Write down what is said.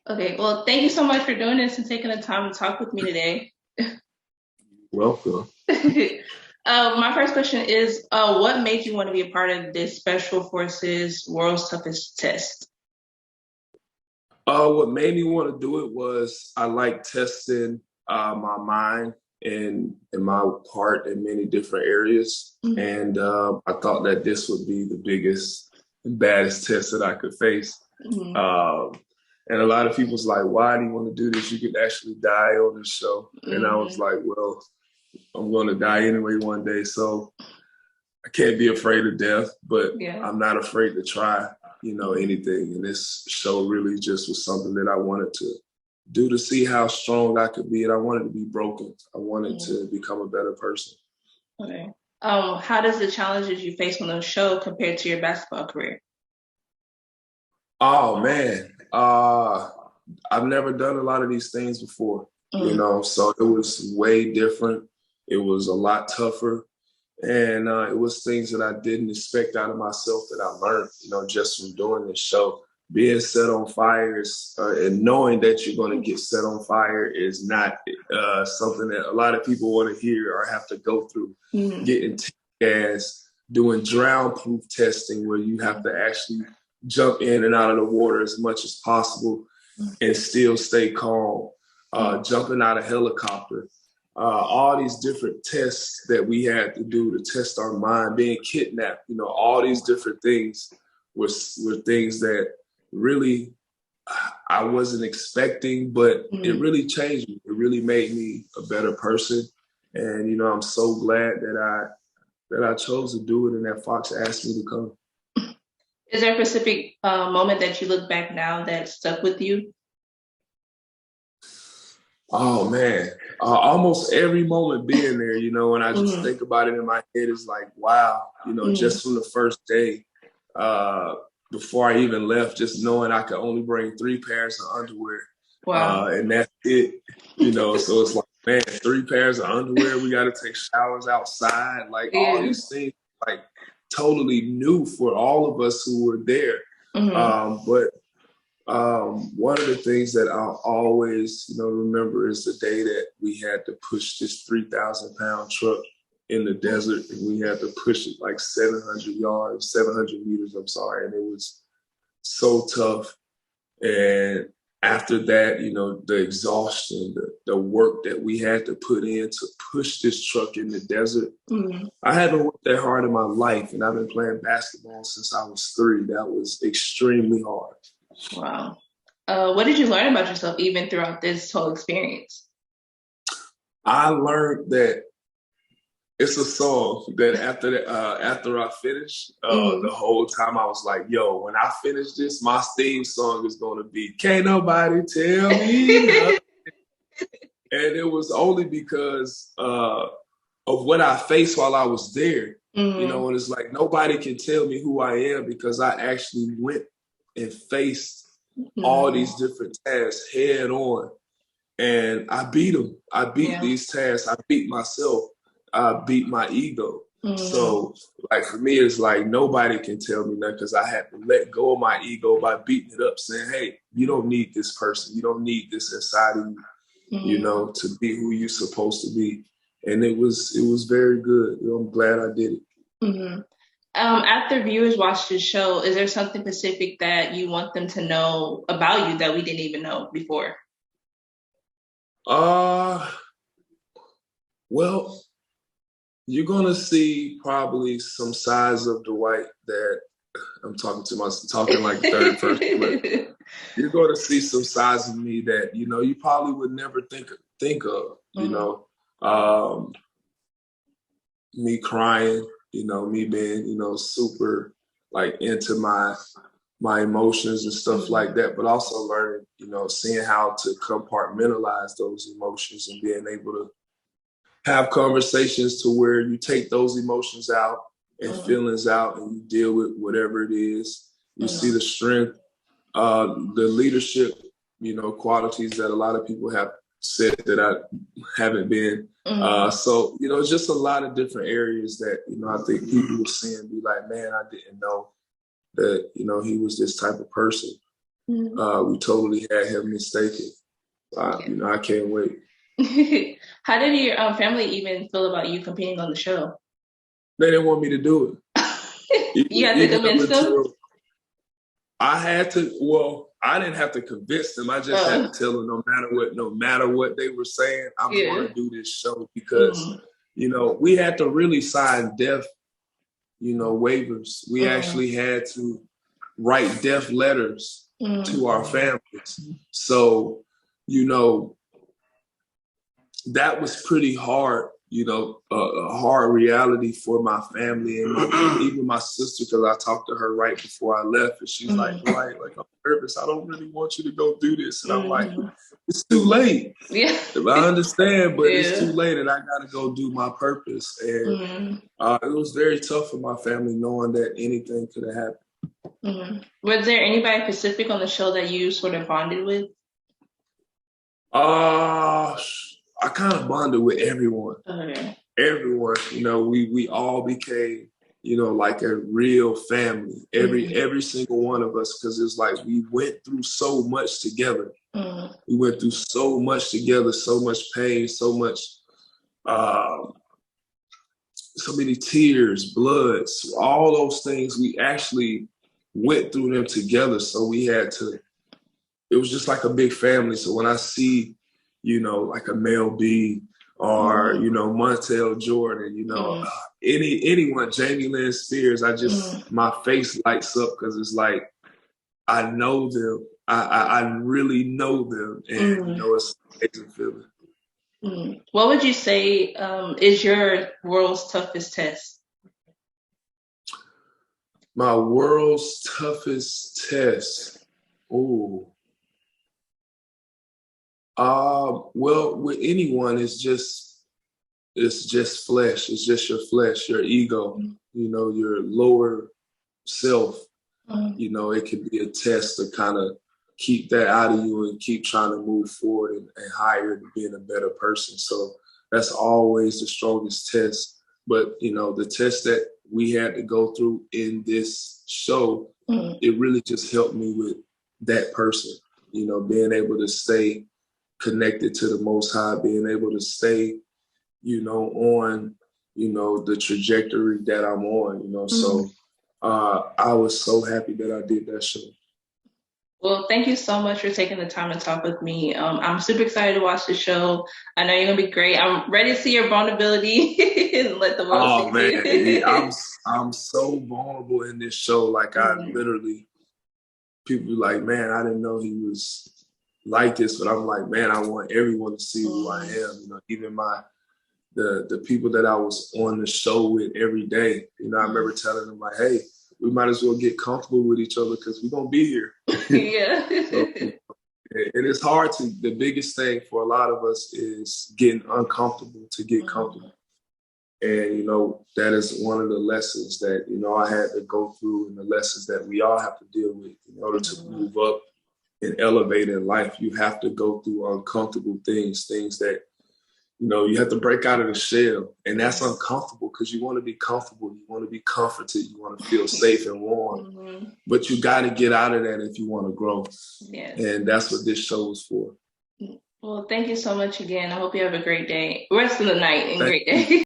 Okay, well, thank you so much for doing this and taking the time to talk with me today. Welcome. My first question is, what made you want to be a part of this Special Forces World's Toughest Test? What made me want to do it was I like testing my mind and my heart in many different areas, Mhm. and I thought that this would be the biggest and baddest test that I could face. Mhm. Um, and a lot of people's like, "Why do you want to do this? You could actually die on this show." And I was Mhm. like, "Well, I'm going to die anyway one day, so I can't be afraid of death, but Yeah. I'm not afraid to try, Mhm. anything." And this show really just was something that I wanted to do to see how strong I could be. And I wanted to be broken. I wanted Mhm. to become a better person. Okay. How does the challenges you face on the show compare to your basketball career? Oh man. I've never done a lot of these things before, Mhm. so it was way different. It was a lot tougher. And it was things that I didn't expect out of myself that I learned, just from doing this show. Being set on fire and knowing that you're going to get set on fire is not something that a lot of people want to hear or have to go through. Mhm. Getting gas, doing drown proof testing where you have to actually jump in and out of the water as much as possible and still stay calm, Mhm. jumping out of helicopter, all these different tests that we had to do to test our mind, being kidnapped, all these different things were things that really I wasn't expecting, but it Mhm. really changed me. It really made me a better person. And, I'm so glad that I chose to do it and that Fox asked me to come. Is there a specific moment that you look back now that stuck with you? Oh man, almost every moment being there, and I just Mhm. think about it in my head is like, wow, Mhm. just from the first day, uh, before I even left, just knowing I could only bring 3 pairs of underwear, Wow. and that's it, So it's like, man, 3 pairs of underwear. We got to take showers outside, like all Yeah. these things, like totally new for all of us who were there. Mhm. But one of the things that I'll always, remember is the day that we had to push this 3,000-pound truck in the desert, and we had to push it like 700 yards, 700 meters. I'm sorry, and it was so tough. And after that, the exhaustion, the work that we had to put in to push this truck in the desert. Mhm. I haven't worked that hard in my life, and I've been playing basketball since I was 3. That was extremely hard. Wow. What did you learn about yourself even throughout this whole experience? I learned that it's a song that after I finish, the Mm. whole time I was like, "Yo, when I finish this, my theme song is gonna be "Can't Nobody Tell Me Nothing." And it was only because of what I faced while I was there, Mm. And it's like nobody can tell me who I am because I actually went and faced all Mm. these different tasks head on, and I beat them. I beat Yeah. these tasks. I beat myself. I beat my ego. Mm. So, like for me, it's like nobody can tell me nothing because I had to let go of my ego by beating it up, saying, "Hey, you don't need this person. You don't need this inside of you, Mm. to be who you're supposed to be." And it was very good. I'm glad I did it. Mm. After viewers watch the show, is there something specific that you want them to know about you that we didn't even know before? Uh, well, you're gonna see probably some sides of Dwight that I'm talking like third person, but you're going to see some sides of me that you probably would never think of. Mhm. Me crying, me being super like into my emotions and stuff Mhm. like that, but also learning, seeing how to compartmentalize those emotions and being able to have conversations to where you take those emotions out and Mhm. feelings out and you deal with whatever it is. You see Mhm. the strength, the leadership, qualities that a lot of people have said that I haven't been. Mhm. So, it's just a lot of different areas that, I think people will see and be like, man, I didn't know that, he was this type of person. We totally had him mistaken. I can't wait. How did your family even feel about you competing on the show? They didn't want me to do it. You had to Even up convince them? until I had to, well, I didn't have to convince them. I just had to tell them no matter what they were saying, I'm going to do this show because, we had to really sign death, waivers. We actually had to write death letters to our families. So, that was pretty hard, a hard reality for my family and even my sister, because I talked to her right before I left, and she's like, Dwight, like, I'm nervous. I don't really want you to go do this. And I'm like, it's too late. Yeah. I understand, but it's too late, and I got to go do my purpose. And it was very tough for my family knowing that anything could have happened. Was there anybody specific on the show that you sort of bonded with? I kind of bonded with everyone. Okay. Everyone, we all became, like a real family. Every single one of us, because it's like we went through so much together. We went through so much together, so much pain, so much, so many tears, blood, all those things. We actually went through them together. So we had to. It was just like a big family. So when I see, like a Mel B or, Montel Jordan, anyone, Jamie Lynn Spears, my face lights up because it's like, I know them. I really know them. And, it's an amazing feeling. What would you say is your world's toughest test? My world's toughest test? Ooh. Well, with anyone, it's just flesh. It's just your flesh, your ego, your lower self. It can be a test to kind of keep that out of you and keep trying to move forward and higher to being a better person. So that's always the strongest test. But, the test that we had to go through in this show, it really just helped me with that person, being able to stay connected to the Most High, being able to stay, on, the trajectory that I'm on, So I was so happy that I did that show. Well, thank you so much for taking the time to talk with me. I'm super excited to watch the show. I know you're gonna be great. I'm ready to see your vulnerability and let the world see you. Yeah, I'm so vulnerable in this show. Like I literally, people be like, man, I didn't know he was like this, but I'm like, man, I want everyone to see who I am. Even the people that I was on the show with every day. I remember telling them like, hey, we might as well get comfortable with each other because we're gonna be here. Yeah. And it's hard to. The biggest thing for a lot of us is getting uncomfortable to get comfortable. And that is one of the lessons that I had to go through, and the lessons that we all have to deal with in order to move up and elevate in life. You have to go through uncomfortable things that, you have to break out of the shell. And that's uncomfortable because you want to be comfortable. You want to be comforted. You want to feel safe and warm. But you got to get out of that if you want to grow. Yes. And that's what this show is for. Well, thank you so much again. I hope you have a great day. Rest of the night and great day.